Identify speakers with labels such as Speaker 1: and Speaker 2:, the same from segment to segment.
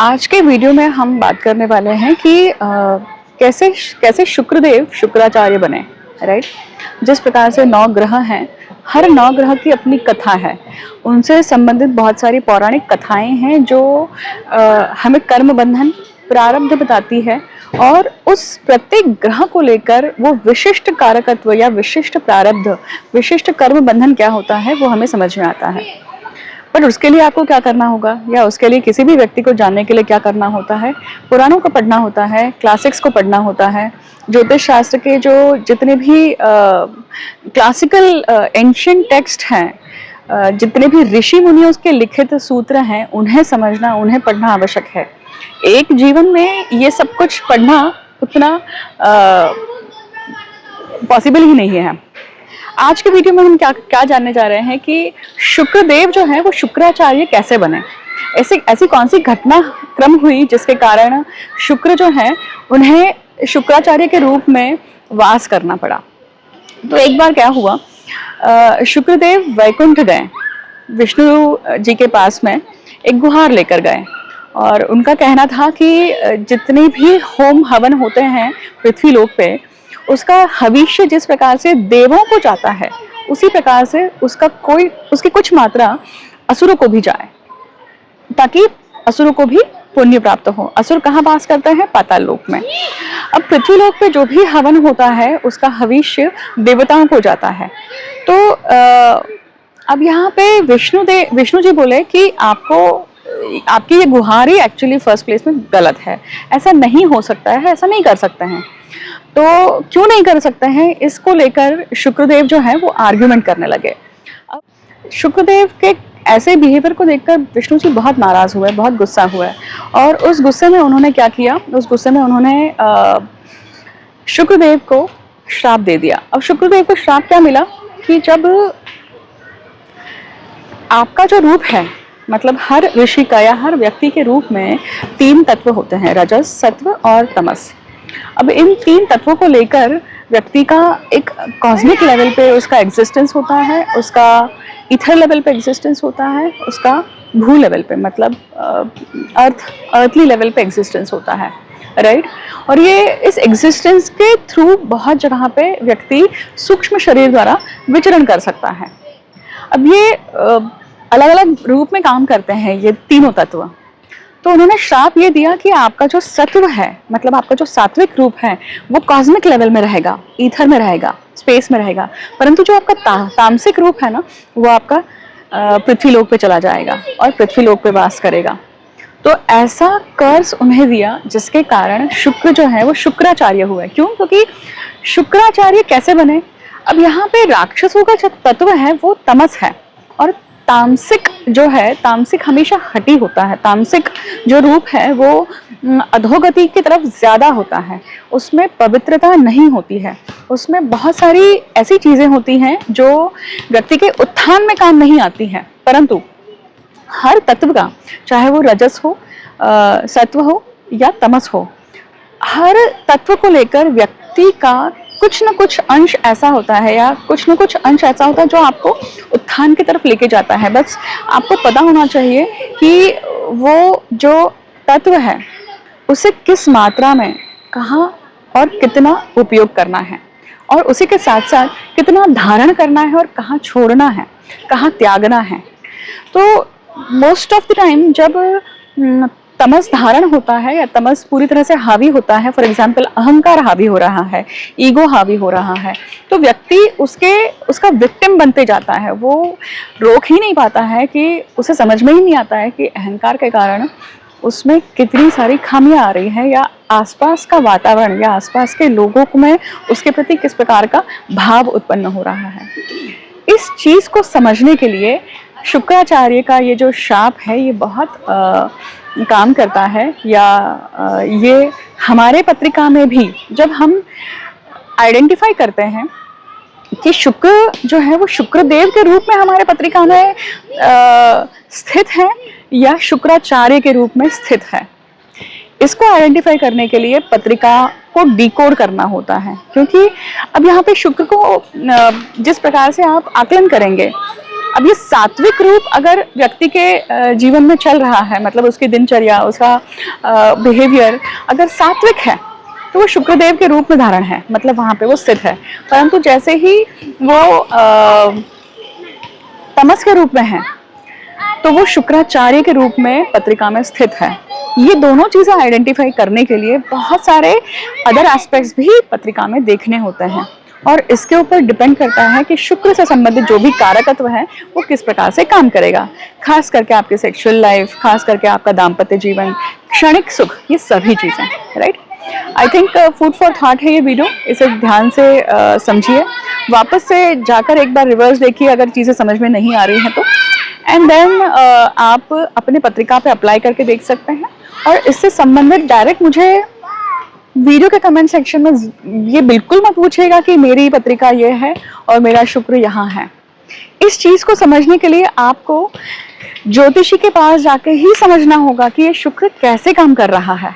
Speaker 1: आज के वीडियो में हम बात करने वाले हैं कि कैसे कैसे शुक्रदेव शुक्राचार्य बने। राइट। जिस प्रकार से 9 ग्रह हैं, हर 9 ग्रह की अपनी कथा है, उनसे संबंधित बहुत सारी पौराणिक कथाएं हैं जो हमें कर्म बंधन प्रारब्ध बताती है और उस प्रत्येक ग्रह को लेकर वो विशिष्ट कारकत्व या विशिष्ट प्रारब्ध, विशिष्ट कर्म बंधन क्या होता है वो हमें समझ में आता है। पर उसके लिए आपको क्या करना होगा, या उसके लिए किसी भी व्यक्ति को जानने के लिए क्या करना होता है? पुराणों को पढ़ना होता है, क्लासिक्स को पढ़ना होता है, ज्योतिष शास्त्र के जो जितने भी क्लासिकल एंशिएंट टेक्स्ट हैं, जितने भी ऋषि मुनियों के लिखित सूत्र हैं, उन्हें समझना, उन्हें पढ़ना आवश्यक है। एक जीवन में ये सब कुछ पढ़ना उतना पॉसिबल ही नहीं है। आज के वीडियो में हम क्या जानने जा रहे हैं कि शुक्रदेव जो है वो शुक्राचार्य कैसे बने। ऐसी कौन सी घटना क्रम हुई जिसके कारण शुक्र जो है उन्हें शुक्राचार्य के रूप में वास करना पड़ा। तो एक बार क्या हुआ, शुक्रदेव वैकुंठ गए, विष्णु जी के पास में एक गुहार लेकर गए और उनका कहना था कि जितने भी होम हवन होते हैं पृथ्वी लोक पे, उसका हविष्य जिस प्रकार से देवों को जाता है उसी प्रकार से उसकी कुछ मात्रा असुरों को भी जाए, ताकि असुरों को भी पुण्य प्राप्त हो। असुर कहाँ वास करते हैं? पाताल लोक में। अब पृथ्वी लोक पे जो भी हवन होता है उसका हविष्य देवताओं को जाता है। तो अब यहाँ पे विष्णु जी बोले कि आपकी ये गुहारी एक्चुअली फर्स्ट प्लेस में गलत है, ऐसा नहीं हो सकता है, ऐसा नहीं कर सकते हैं। तो क्यों नहीं कर सकते हैं, इसको लेकर शुक्रदेव जो है वो आर्ग्यूमेंट करने लगे। अब शुक्रदेव के ऐसे बिहेवियर को देखकर विष्णु जी बहुत नाराज हुए, बहुत गुस्सा हुए और उस गुस्से में उन्होंने क्या किया, उस गुस्से में उन्होंने शुक्रदेव को श्राप दे दिया। अब शुक्रदेव को श्राप क्या मिला कि जब आपका जो रूप है, मतलब हर ऋषि का या हर व्यक्ति के रूप में 3 तत्व होते हैं, रजस, सत्व और तमस। अब इन 3 तत्वों को लेकर व्यक्ति का एक कॉस्मिक लेवल पे उसका एग्जिस्टेंस होता है, उसका इथर लेवल पे एग्जिस्टेंस होता है, उसका भू लेवल पे मतलब अर्थली लेवल पे एग्जिस्टेंस होता है। राइट। और ये इस एग्जिस्टेंस के थ्रू बहुत जगह पे व्यक्ति सूक्ष्म शरीर द्वारा विचरण कर सकता है। अब ये अलग अलग रूप में काम करते हैं ये तीनों तत्व। तो उन्होंने श्राप ये दिया कि आपका जो सत्व है, मतलब आपका जो सात्विक रूप है, वो कॉस्मिक लेवल में रहेगा, ईथर में रहेगा, स्पेस में रहेगा, परंतु जो आपका तामसिक रूप है ना, वो आपका पृथ्वी लोक पे चला जाएगा और पृथ्वी लोक पे वास करेगा। तो ऐसा कर्स उन्हें दिया जिसके कारण शुक्र जो है वो शुक्राचार्य हुए। क्यों? क्योंकि शुक्राचार्य कैसे बने? अब यहाँ पे राक्षसों का जो तत्व है वो तमस है और तामसिक जो है, तामसिक हमेशा हटी होता है। तामसिक जो रूप है वो अधोगति की तरफ ज्यादा होता है, उसमें पवित्रता नहीं होती है, उसमें बहुत सारी ऐसी चीजें होती हैं जो व्यक्ति के उत्थान में काम नहीं आती हैं। परंतु हर तत्व का, चाहे वो रजस हो, सत्व हो या तमस हो, हर तत्व को लेकर व्यक्ति का कुछ न कुछ अंश ऐसा होता है या कुछ न कुछ अंश ऐसा होता है जो आपको उत्थान की तरफ लेके जाता है। बस आपको पता होना चाहिए कि वो जो तत्व है उसे किस मात्रा में, कहाँ और कितना उपयोग करना है, और उसी के साथ साथ कितना धारण करना है और कहाँ छोड़ना है, कहाँ त्यागना है। तो मोस्ट ऑफ द टाइम जब तमस धारण होता है या तमस पूरी तरह से हावी होता है, फॉर एग्जाम्पल अहंकार हावी हो रहा है, ईगो हावी हो रहा है, तो व्यक्ति उसका विक्टिम बनते जाता है। वो रोक ही नहीं पाता है कि उसे समझ में ही नहीं आता है कि अहंकार के कारण उसमें कितनी सारी खामियां आ रही है, या आसपास का वातावरण या आसपास के लोगों में उसके प्रति किस प्रकार का भाव उत्पन्न हो रहा है। इस चीज को समझने के लिए शुक्राचार्य का ये जो शाप है ये बहुत काम करता है। या ये हमारे पत्रिका में भी जब हम आइडेंटिफाई करते हैं कि शुक्र जो है वो शुक्रदेव के रूप में हमारे पत्रिका में स्थित है या शुक्राचार्य के रूप में स्थित है, इसको आइडेंटिफाई करने के लिए पत्रिका को डिकोड करना होता है। क्योंकि अब यहाँ पे शुक्र को जिस प्रकार से आप आकलन करेंगे अब ये सात्विक रूप अगर व्यक्ति के जीवन में चल रहा है, मतलब उसकी दिनचर्या, उसका बिहेवियर अगर सात्विक है, तो वो शुक्रदेव के रूप में धारण है, मतलब वहाँ पे वो स्थित है। परंतु जैसे ही वो तमस के रूप में है, तो वो शुक्राचार्य के रूप में पत्रिका में स्थित है। ये दोनों चीज़ें आइडेंटिफाई करने के लिए बहुत सारे अदर एस्पेक्ट्स भी पत्रिका में देखने होते हैं, और इसके ऊपर डिपेंड करता है कि शुक्र से संबंधित जो भी कारकत्व है वो किस प्रकार से काम करेगा, खास करके आपकी सेक्सुअल लाइफ, खास करके आपका दाम्पत्य जीवन, क्षणिक सुख, ये सभी चीज़ें, right. I think food for thought है ये वीडियो, इसे ध्यान से समझिए, वापस से जाकर एक बार रिवर्स देखिए अगर चीज़ें समझ में नहीं आ रही हैं तो, एंड देन आप अपने पत्रिका पे अप्लाई करके देख सकते हैं। और इससे संबंधित डायरेक्ट मुझे वीडियो के कमेंट सेक्शन में ये बिल्कुल मत पूछिएगा कि मेरी पत्रिका ये है और मेरा शुक्र यहाँ है। इस चीज़ को समझने के लिए आपको ज्योतिषी के पास जाके ही समझना होगा कि ये शुक्र कैसे काम कर रहा है,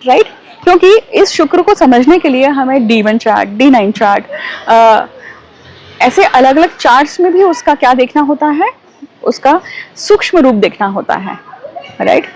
Speaker 1: राइट। क्योंकि इस शुक्र को समझने के लिए हमें D1 चार्ट, D9 चार्ट, ऐसे अलग अलग चार्ट्स में भी उसका क्या देखना होता है, उसका सूक्ष्म रूप देखना होता है, राइट।